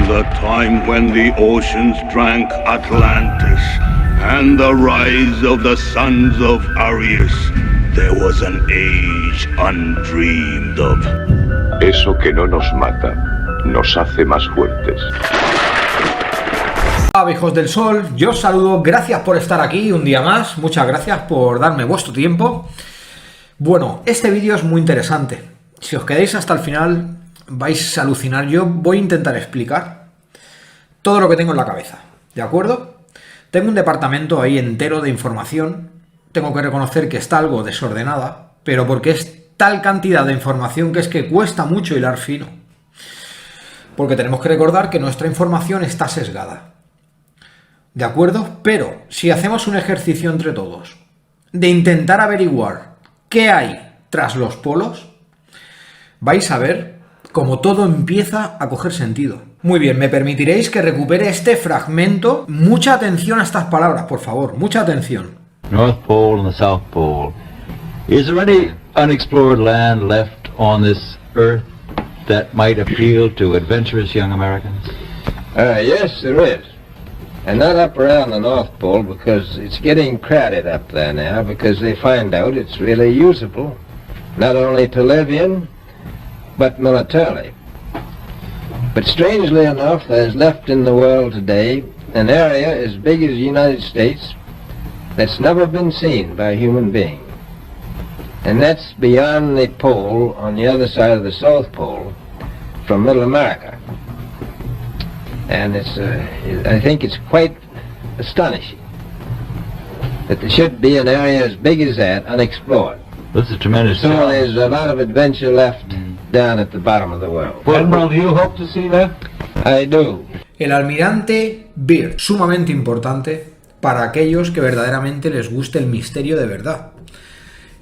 the time when the oceans drank Atlantis and the rise of the sons of Arius, there was an age undreamed of. Eso que no nos mata, nos hace más fuertes. Hola hijos del sol, yo os saludo, gracias por estar aquí un día más, muchas gracias por darme vuestro tiempo. Bueno, este vídeo es muy interesante, si os quedáis hasta el final vais a alucinar. Yo voy a intentar explicar todo lo que tengo en la cabeza, ¿de acuerdo? Tengo un departamento ahí entero de información, tengo que reconocer que está algo desordenada, pero porque es tal cantidad de información que es que cuesta mucho hilar fino. Porque tenemos que recordar que nuestra información está sesgada. ¿De acuerdo? Pero si hacemos un ejercicio entre todos de intentar averiguar qué hay tras los polos, vais a ver cómo todo empieza a coger sentido. Muy bien, me permitiréis que recupere este fragmento. Mucha atención a estas palabras, por favor, mucha atención. North Pole and the South Pole. Is there any unexplored land left on this earth that might appeal to adventurous young Americans? Yes, there is. And not up around the North Pole, because it's getting crowded up there now, because they find out it's really usable, not only to live in, but militarily. But strangely enough, there's left in the world today an area as big as the United States that's never been seen by a human being. And that's beyond the pole, on the other side of the South Pole, from Middle America. And I think it's quite astonishing that there should be an area as big as that unexplored. That's a tremendous So challenge. there's a lot of adventure left down at the bottom of the world. Admiral, do you hope to see that? I do. El almirante Byrd, sumamente importante para aquellos que verdaderamente les guste el misterio de verdad.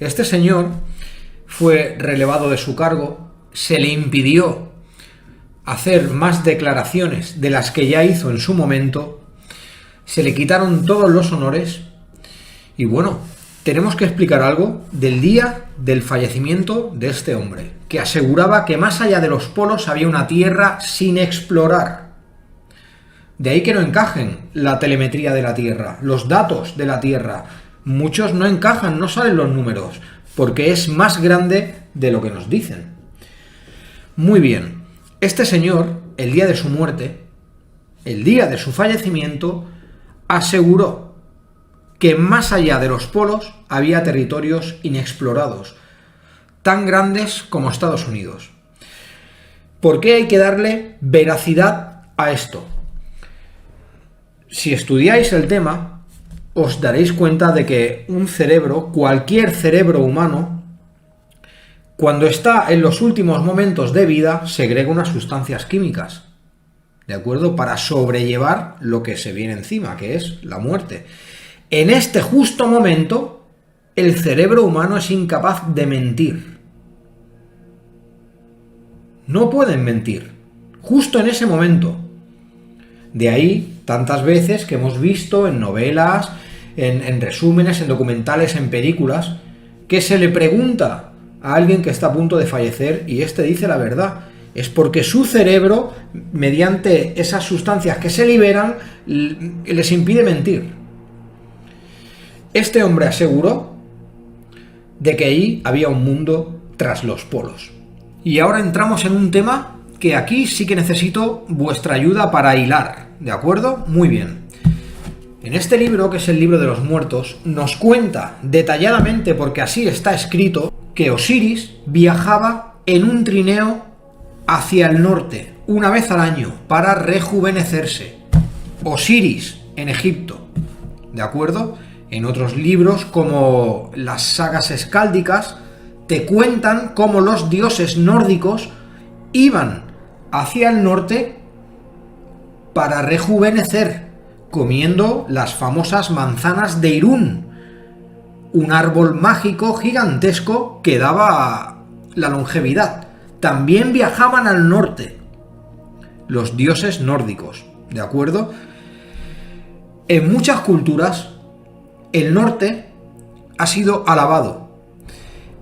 Este señor fue relevado de su cargo, se le impidió hacer más declaraciones de las que ya hizo en su momento, se le quitaron todos los honores y bueno, tenemos que explicar algo del día del fallecimiento de este hombre, que aseguraba que más allá de los polos había una tierra sin explorar. De ahí que no encajen la telemetría de la Tierra, los datos de la Tierra. Muchos no encajan, no salen los números, porque es más grande de lo que nos dicen. Muy bien. Este señor, el día de su muerte, el día de su fallecimiento, aseguró que más allá de los polos había territorios inexplorados, tan grandes como Estados Unidos. ¿Por qué hay que darle veracidad a esto? Si estudiáis el tema, os daréis cuenta de que un cerebro, cualquier cerebro humano, cuando está en los últimos momentos de vida, segrega unas sustancias químicas, ¿de acuerdo? Para sobrellevar lo que se viene encima, que es la muerte. En este justo momento, el cerebro humano es incapaz de mentir. No pueden mentir, justo en ese momento. De ahí, tantas veces que hemos visto en novelas, en resúmenes, en documentales, en películas, que se le pregunta a alguien que está a punto de fallecer y este dice la verdad. Es porque su cerebro, mediante esas sustancias que se liberan, les impide mentir. Este hombre aseguró de que ahí había un mundo tras los polos. Y ahora entramos en un tema que aquí sí que necesito vuestra ayuda para hilar, ¿de acuerdo? Muy bien. En este libro, que es el libro de los muertos, nos cuenta detalladamente, porque así está escrito, que Osiris viajaba en un trineo hacia el norte, una vez al año, para rejuvenecerse. Osiris, en Egipto, ¿de acuerdo? En otros libros, como las sagas escáldicas, te cuentan cómo los dioses nórdicos iban hacia el norte para rejuvenecer, comiendo las famosas manzanas de Irún, un árbol mágico gigantesco que daba la longevidad. También viajaban al norte los dioses nórdicos, ¿de acuerdo? En muchas culturas el norte ha sido alabado.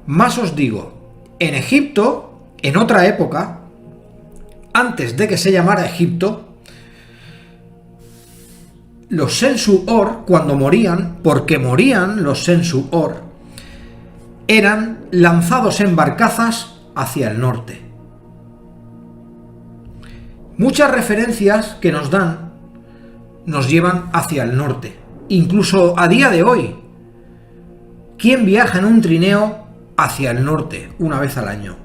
Más os digo, en Egipto, en otra época, antes de que se llamara Egipto, los Sensu-Or, cuando morían, porque morían los Sensu-Or, eran lanzados en barcazas hacia el norte. Muchas referencias que nos dan nos llevan hacia el norte. Incluso a día de hoy, ¿quién viaja en un trineo hacia el norte una vez al año?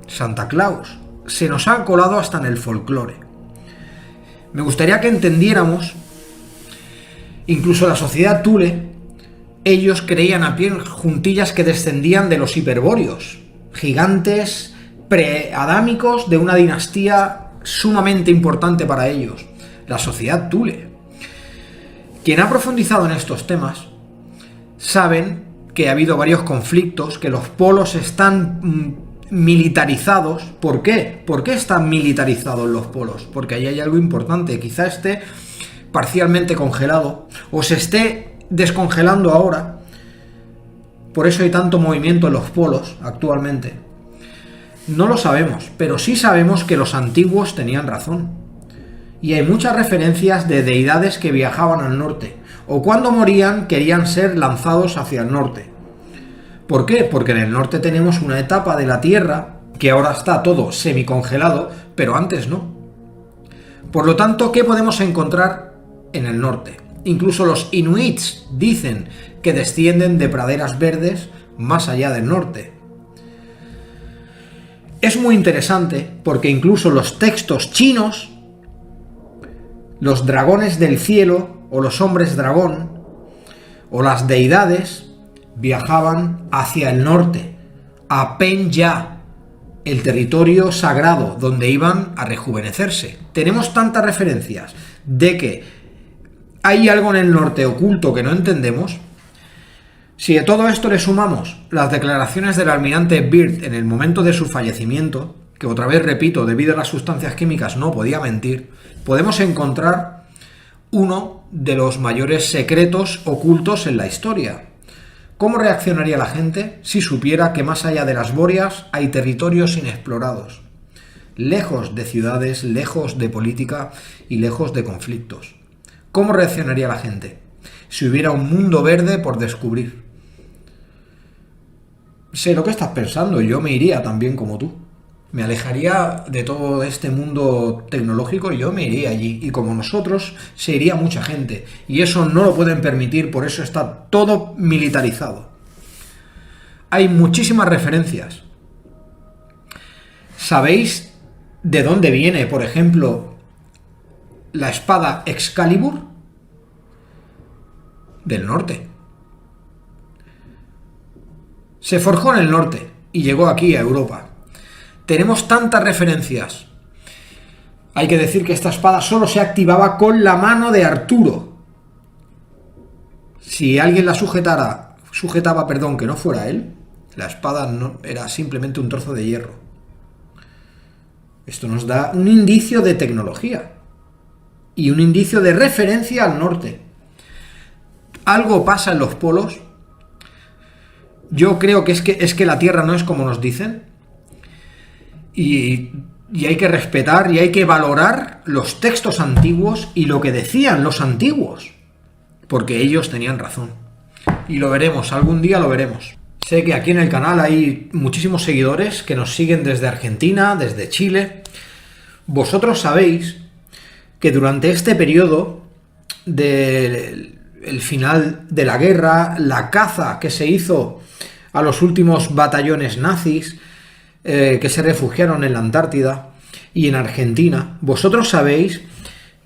Santa Claus. Se nos ha colado hasta en el folclore. Me gustaría que entendiéramos, incluso la sociedad Thule, ellos creían a pie juntillas que descendían de los hiperbóreos, gigantes preadámicos de una dinastía sumamente importante para ellos, la sociedad Thule. Quien ha profundizado en estos temas saben que ha habido varios conflictos, que los polos están militarizados. ¿Por qué? ¿Por qué están militarizados los polos? Porque ahí hay algo importante. Quizá esté parcialmente congelado o se esté descongelando ahora. Por eso hay tanto movimiento en los polos actualmente. No lo sabemos, pero sí sabemos que los antiguos tenían razón. Y hay muchas referencias de deidades que viajaban al norte, o cuando morían querían ser lanzados hacia el norte. ¿Por qué? Porque en el norte tenemos una etapa de la Tierra que ahora está todo semicongelado, pero antes no. Por lo tanto, ¿qué podemos encontrar en el norte? Incluso los inuits dicen que descienden de praderas verdes más allá del norte. Es muy interesante porque incluso los textos chinos, los dragones del cielo o los hombres dragón o las deidades viajaban hacia el norte, a Penya, el territorio sagrado donde iban a rejuvenecerse. Tenemos tantas referencias de que hay algo en el norte oculto que no entendemos. Si a todo esto le sumamos las declaraciones del almirante Byrd en el momento de su fallecimiento, que otra vez repito, debido a las sustancias químicas no podía mentir, podemos encontrar uno de los mayores secretos ocultos en la historia. ¿Cómo reaccionaría la gente si supiera que más allá de las Bóreas hay territorios inexplorados, lejos de ciudades, lejos de política y lejos de conflictos? ¿Cómo reaccionaría la gente si hubiera un mundo verde por descubrir? Sé lo que estás pensando, yo me iría también como tú. Me alejaría de todo este mundo tecnológico y yo me iría allí. Y como nosotros, se iría mucha gente. Y eso no lo pueden permitir, por eso está todo militarizado. Hay muchísimas referencias. ¿Sabéis de dónde viene, por ejemplo, la espada Excalibur? Del norte. Se forjó en el norte y llegó aquí a Europa. Tenemos tantas referencias. Hay que decir que esta espada solo se activaba con la mano de Arturo. Si alguien la sujetaba, que no fuera él, la espada no, era simplemente un trozo de hierro. Esto nos da un indicio de tecnología y un indicio de referencia al norte. Algo pasa en los polos. Yo creo que es que la Tierra no es como nos dicen. Y hay que respetar y hay que valorar los textos antiguos y lo que decían los antiguos, porque ellos tenían razón. Y lo veremos, algún día lo veremos. Sé que aquí en el canal hay muchísimos seguidores que nos siguen desde Argentina, desde Chile. Vosotros sabéis que durante este periodo del final de la guerra, la caza que se hizo a los últimos batallones nazis, que se refugiaron en la Antártida y en Argentina, vosotros sabéis,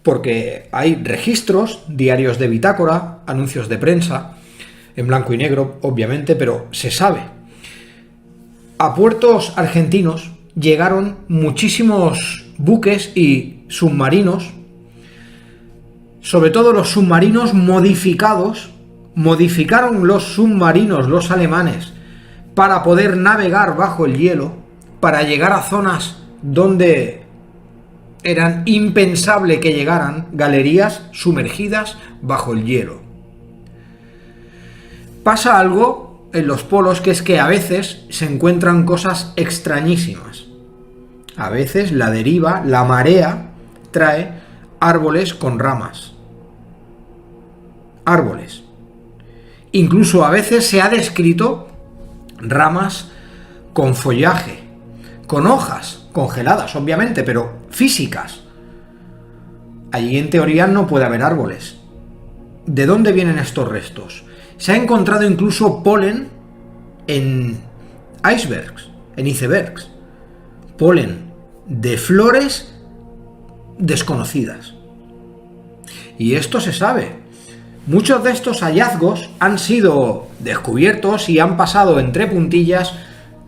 porque hay registros, diarios de bitácora, anuncios de prensa, en blanco y negro, obviamente, pero se sabe. A puertos argentinos llegaron muchísimos buques y submarinos, sobre todo los submarinos modificados. Modificaron los submarinos, los alemanes, para poder navegar bajo el hielo, para llegar a zonas donde eran impensable que llegaran, galerías sumergidas bajo el hielo. Pasa algo en los polos, que es que a veces se encuentran cosas extrañísimas. A veces la deriva, la marea, trae árboles con ramas. árboles. Incluso a veces se ha descrito ramas con follaje, con hojas congeladas, obviamente, pero físicas. Allí en teoría no puede haber árboles. ¿De dónde vienen estos restos? Se ha encontrado incluso polen en icebergs, en icebergs. Polen de flores desconocidas. Y esto se sabe. Muchos de estos hallazgos han sido descubiertos y han pasado entre puntillas,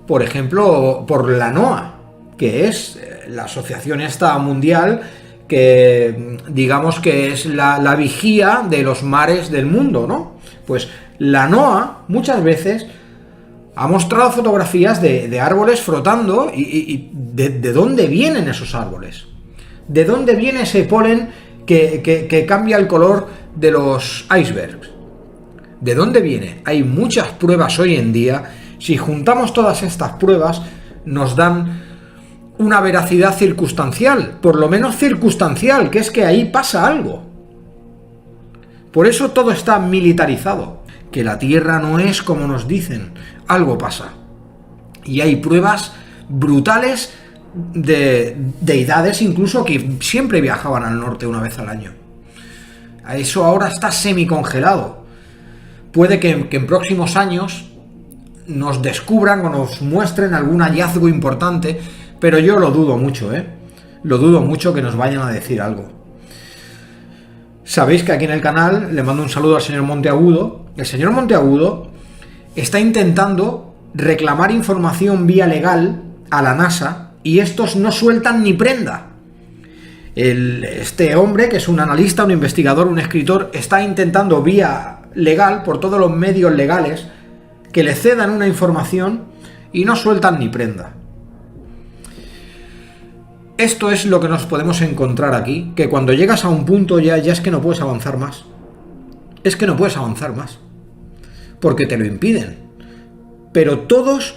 por ejemplo, por la NOAA, que es la asociación esta mundial que digamos que es la vigía de los mares del mundo, ¿no? Pues la NOAA muchas veces ha mostrado fotografías de árboles flotando y de dónde vienen esos árboles. ¿De dónde viene ese polen que cambia el color de los icebergs? ¿De dónde viene? Hay muchas pruebas hoy en día. Si juntamos todas estas pruebas, nos dan una veracidad circunstancial, por lo menos circunstancial, que es que ahí pasa algo. Por eso todo está militarizado, que la Tierra no es como nos dicen, algo pasa. Y hay pruebas brutales de deidades incluso que siempre viajaban al norte una vez al año. Eso ahora está semicongelado. Puede que en próximos años nos descubran o nos muestren algún hallazgo importante, pero yo lo dudo mucho, Lo dudo mucho que nos vayan a decir algo. Sabéis que aquí en el canal le mando un saludo al señor Monteagudo. El señor Monteagudo está intentando reclamar información vía legal a la NASA y estos no sueltan ni prenda. Este hombre, que es un analista, un investigador, un escritor, está intentando vía legal, por todos los medios legales, que le cedan una información y no sueltan ni prenda. Esto es lo que nos podemos encontrar aquí, que cuando llegas a un punto ya es que no puedes avanzar más. Es que no puedes avanzar más. Porque te lo impiden. Pero todos,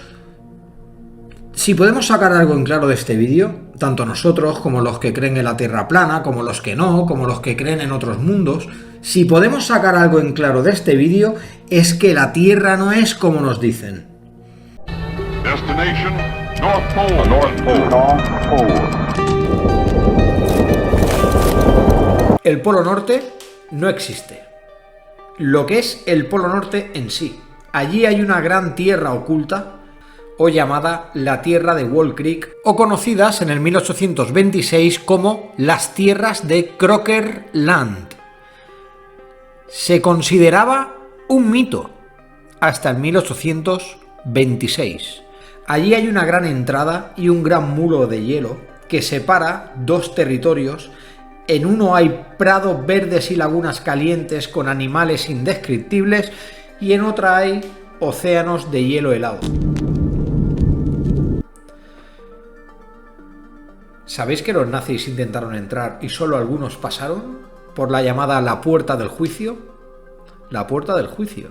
si podemos sacar algo en claro de este vídeo, tanto nosotros como los que creen en la Tierra plana, como los que no, como los que creen en otros mundos, si podemos sacar algo en claro de este vídeo, es que la Tierra no es como nos dicen. Destination, North Pole. North Pole. North Pole. El Polo Norte no existe. Lo que es el Polo Norte en sí. Allí hay una gran tierra oculta, o llamada la Tierra de Wall Creek, o conocidas en el 1826 como las tierras de Crocker Land. Se consideraba un mito hasta el 1826. Allí hay una gran entrada y un gran muro de hielo que separa dos territorios. En uno hay prados verdes y lagunas calientes con animales indescriptibles y en otra hay océanos de hielo helado. ¿Sabéis que los nazis intentaron entrar y solo algunos pasaron por la llamada la puerta del juicio? La puerta del juicio.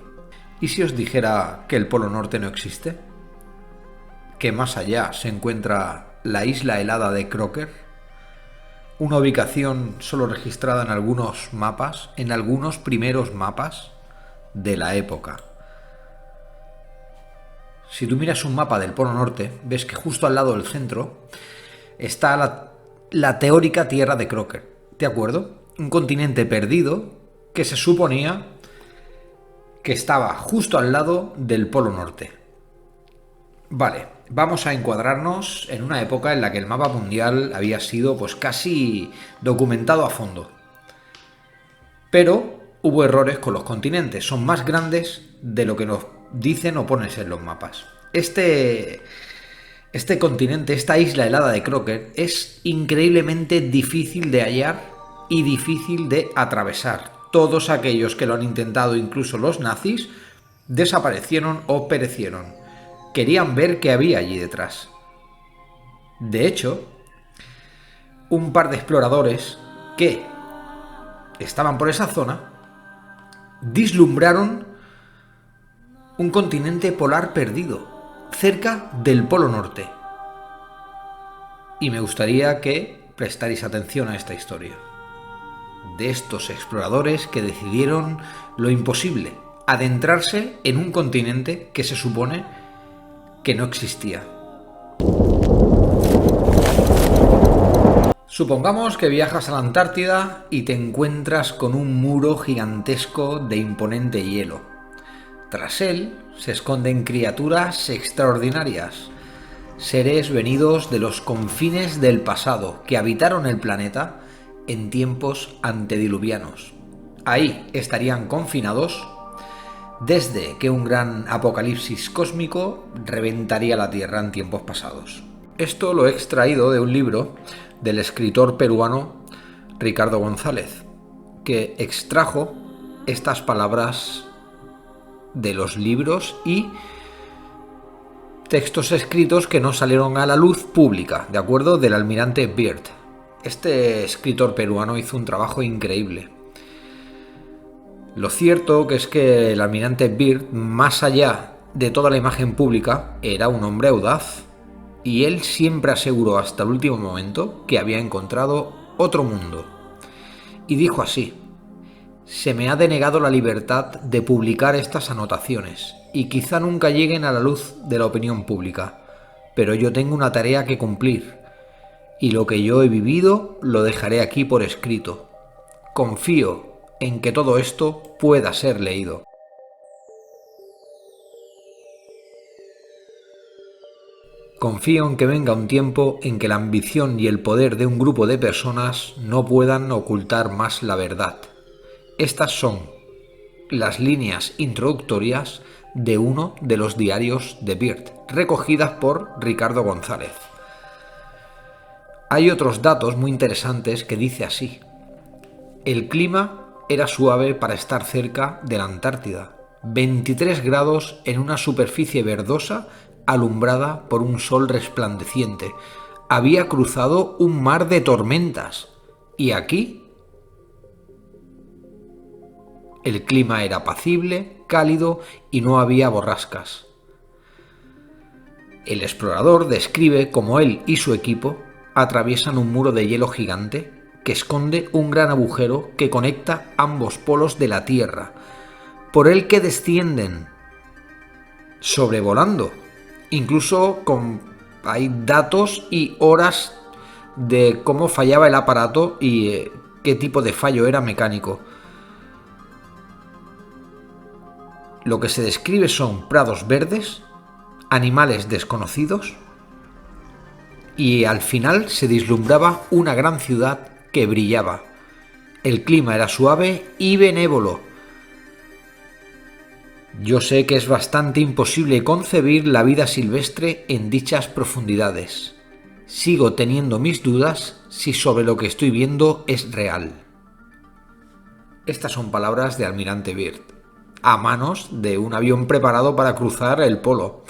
¿Y si os dijera que el Polo Norte no existe? Que más allá se encuentra la isla helada de Crocker, una ubicación solo registrada en algunos mapas, en algunos primeros mapas de la época. Si tú miras un mapa del Polo Norte, ves que justo al lado del centro está la teórica Tierra de Crocker, ¿de acuerdo? Un continente perdido que se suponía que estaba justo al lado del Polo Norte. Vale, vamos a encuadrarnos en una época en la que el mapa mundial había sido pues casi documentado a fondo. Pero hubo errores con los continentes, son más grandes de lo que nos dicen o ponen en los mapas. Este continente, esta isla helada de Crocker, es increíblemente difícil de hallar y difícil de atravesar. Todos aquellos que lo han intentado, incluso los nazis, desaparecieron o perecieron. Querían ver qué había allí detrás. De hecho, un par de exploradores que estaban por esa zona vislumbraron un continente polar perdido, cerca del Polo Norte. Y me gustaría que prestarais atención a esta historia. de estos exploradores que decidieron lo imposible, adentrarse en un continente que se supone que no existía. Supongamos que viajas a la Antártida y te encuentras con un muro gigantesco de imponente hielo. Tras él se esconden criaturas extraordinarias, seres venidos de los confines del pasado que habitaron el planeta en tiempos antediluvianos. Ahí estarían confinados desde que un gran apocalipsis cósmico reventaría la Tierra en tiempos pasados. Esto lo he extraído de un libro del escritor peruano Ricardo González, que extrajo estas palabras de los libros y textos escritos que no salieron a la luz pública, ¿de acuerdo? Del almirante Byrd. Este escritor peruano hizo un trabajo increíble. Lo cierto que es que el almirante Byrd, más allá de toda la imagen pública, era un hombre audaz, y él siempre aseguró hasta el último momento que había encontrado otro mundo. Y dijo así: se me ha denegado la libertad de publicar estas anotaciones, y quizá nunca lleguen a la luz de la opinión pública, pero yo tengo una tarea que cumplir, y lo que yo he vivido lo dejaré aquí por escrito. Confío en que todo esto pueda ser leído. Confío en que venga un tiempo en que la ambición y el poder de un grupo de personas no puedan ocultar más la verdad. Estas son las líneas introductorias de uno de los diarios de Byrd, recogidas por Ricardo González. Hay otros datos muy interesantes que dice así: el clima era suave para estar cerca de la Antártida, 23 grados en una superficie verdosa alumbrada por un sol resplandeciente. Había cruzado un mar de tormentas, y aquí el clima era apacible, cálido y no había borrascas. El explorador describe cómo él y su equipo atraviesan un muro de hielo gigante que esconde un gran agujero que conecta ambos polos de la Tierra, por el que descienden sobrevolando. Incluso hay datos y horas de cómo fallaba el aparato y qué tipo de fallo era mecánico. Lo que se describe son prados verdes, animales desconocidos, y al final se vislumbraba una gran ciudad que brillaba. El clima era suave y benévolo. Yo sé que es bastante imposible concebir la vida silvestre en dichas profundidades. Sigo teniendo mis dudas si sobre lo que estoy viendo es real. Estas son palabras de almirante Byrd, a manos de un avión preparado para cruzar el polo.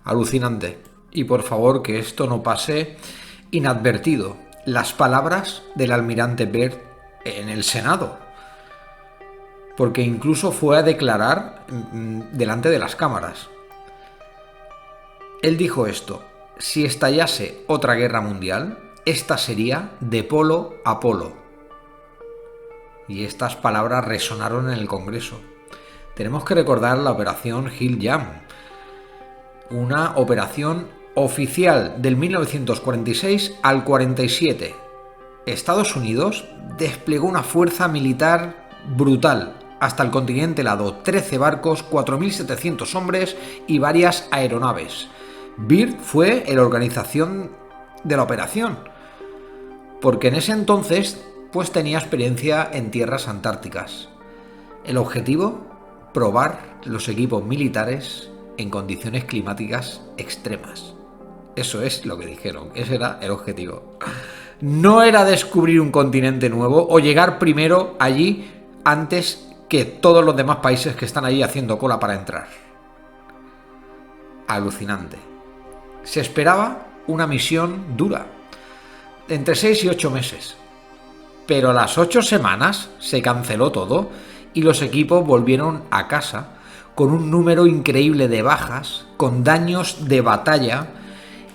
Alucinante. Y por favor que esto no pase inadvertido. Las palabras del almirante Byrd en el Senado, porque incluso fue a declarar delante de las cámaras. Él dijo esto: si estallase otra guerra mundial, esta sería de polo a polo. Y estas palabras resonaron en el Congreso. Tenemos que recordar la operación Hill Jam, una operación oficial del 1946 al 47. Estados Unidos desplegó una fuerza militar brutal hasta el continente helado: 13 barcos, 4.700 hombres y varias aeronaves. Byrd fue la organización de la operación, porque en ese entonces pues tenía experiencia en tierras antárticas. El objetivo: probar los equipos militares en condiciones climáticas extremas. Eso es lo que dijeron, ese era el objetivo. No era descubrir un continente nuevo o llegar primero allí antes que todos los demás países que están allí haciendo cola para entrar. Alucinante. Se esperaba una misión dura, entre 6 y 8 meses. Pero a las 8 semanas se canceló todo y los equipos volvieron a casa con un número increíble de bajas, con daños de batalla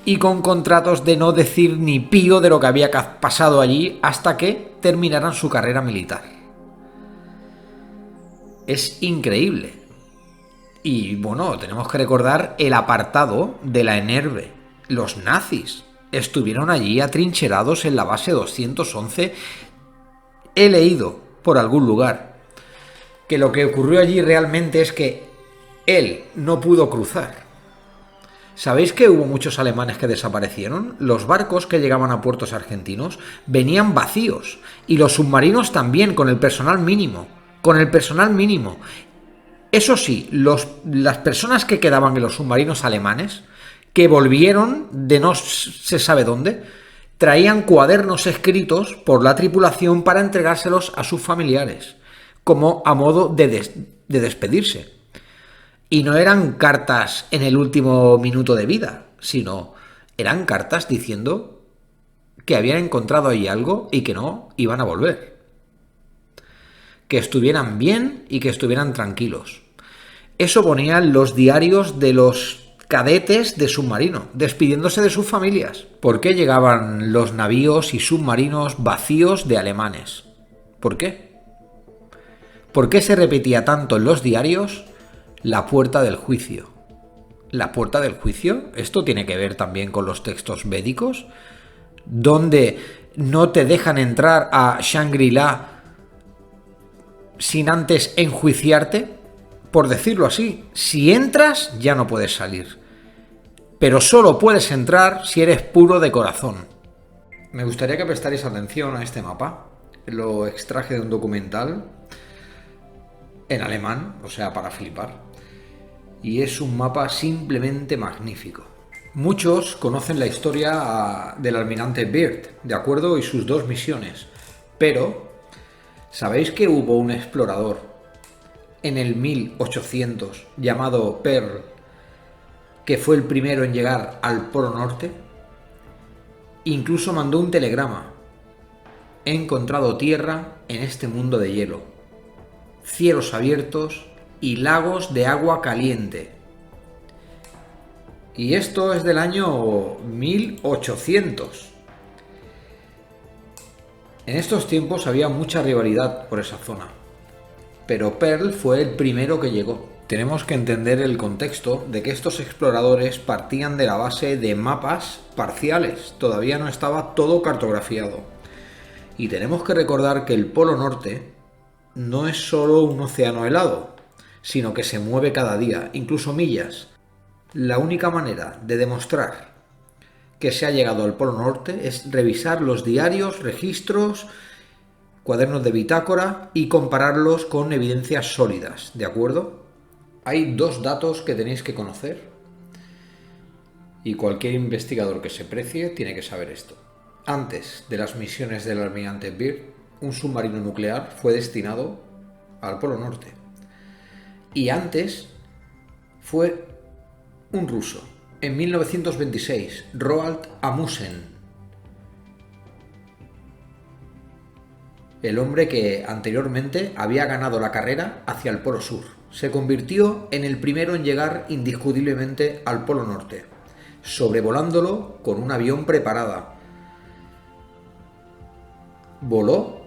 y con contratos de no decir ni pío de lo que había pasado allí, hasta que terminaran su carrera militar. Es increíble. Y bueno, tenemos que recordar el apartado de la Enerve. Los nazis estuvieron allí atrincherados en la base 211. He leído por algún lugar que lo que ocurrió allí realmente es que él no pudo cruzar. ¿Sabéis que hubo muchos alemanes que desaparecieron? Los barcos que llegaban a puertos argentinos venían vacíos y los submarinos también, con el personal mínimo. Eso sí, las personas que quedaban en los submarinos alemanes, que volvieron de no se sabe dónde, traían cuadernos escritos por la tripulación para entregárselos a sus familiares, como a modo de despedirse. Y no eran cartas en el último minuto de vida, sino eran cartas diciendo que habían encontrado ahí algo y que no iban a volver. Que estuvieran bien y que estuvieran tranquilos. Eso ponían los diarios de los cadetes de submarino, despidiéndose de sus familias. ¿Por qué llegaban los navíos y submarinos vacíos de alemanes? ¿Por qué? ¿Por qué se repetía tanto en los diarios la puerta del juicio? ¿La puerta del juicio? Esto tiene que ver también con los textos védicos, donde no te dejan entrar a Shangri-La sin antes enjuiciarte. Por decirlo así, si entras ya no puedes salir, pero solo puedes entrar si eres puro de corazón. Me gustaría que prestarais atención a este mapa. Lo extraje de un documental en alemán, o sea, para flipar. Y es un mapa simplemente magnífico. Muchos conocen la historia del almirante Byrd, ¿de acuerdo? Y sus dos misiones. Pero, ¿sabéis que hubo un explorador en el 1800 llamado Pearl, que fue el primero en llegar al Polo Norte? Incluso mandó un telegrama: he encontrado tierra en este mundo de hielo, cielos abiertos y lagos de agua caliente. Y esto es del año 1800. En estos tiempos había mucha rivalidad por esa zona, pero Pearl fue el primero que llegó. Tenemos que entender el contexto de que estos exploradores partían de la base de mapas parciales, todavía no estaba todo cartografiado. Y tenemos que recordar que el Polo Norte no es solo un océano helado, sino que se mueve cada día, incluso millas. La única manera de demostrar que se ha llegado al Polo Norte es revisar los diarios, registros, cuadernos de bitácora y compararlos con evidencias sólidas, ¿de acuerdo? Hay dos datos que tenéis que conocer y cualquier investigador que se precie tiene que saber esto. Antes de las misiones del almirante Byrd, un submarino nuclear fue destinado al Polo Norte. Y antes fue un ruso, en 1926, Roald Amundsen, el hombre que anteriormente había ganado la carrera hacia el Polo Sur. Se convirtió en el primero en llegar indiscutiblemente al Polo Norte, sobrevolándolo con un avión preparada. Voló,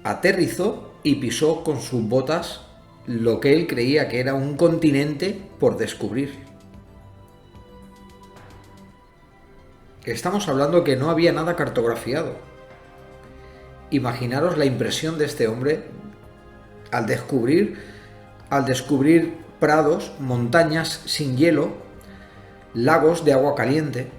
aterrizó y pisó con sus botas lo que él creía que era un continente por descubrir. Estamos hablando que no había nada cartografiado. Imaginaros la impresión de este hombre al descubrir prados, montañas sin hielo, lagos de agua caliente.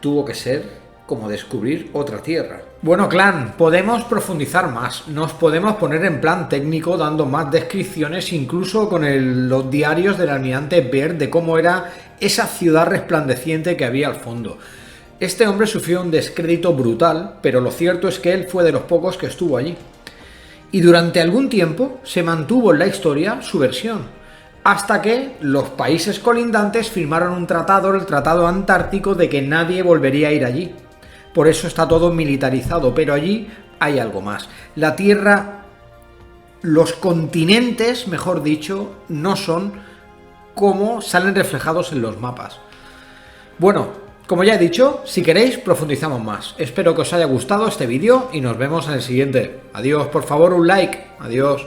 Tuvo que ser como descubrir otra tierra. Bueno, clan, podemos profundizar más, nos podemos poner en plan técnico dando más descripciones, incluso con los diarios del almirante Byrd de cómo era esa ciudad resplandeciente que había al fondo. Este hombre sufrió un descrédito brutal, pero lo cierto es que él fue de los pocos que estuvo allí. Y durante algún tiempo se mantuvo en la historia su versión, hasta que los países colindantes firmaron un tratado, el Tratado Antártico, de que nadie volvería a ir allí. Por eso está todo militarizado, pero allí hay algo más. La Tierra, los continentes, mejor dicho, no son como salen reflejados en los mapas. Bueno, Como ya he dicho, si queréis profundizamos más. Espero que os haya gustado este vídeo y nos vemos en el siguiente. Adiós, por favor, un like. Adiós.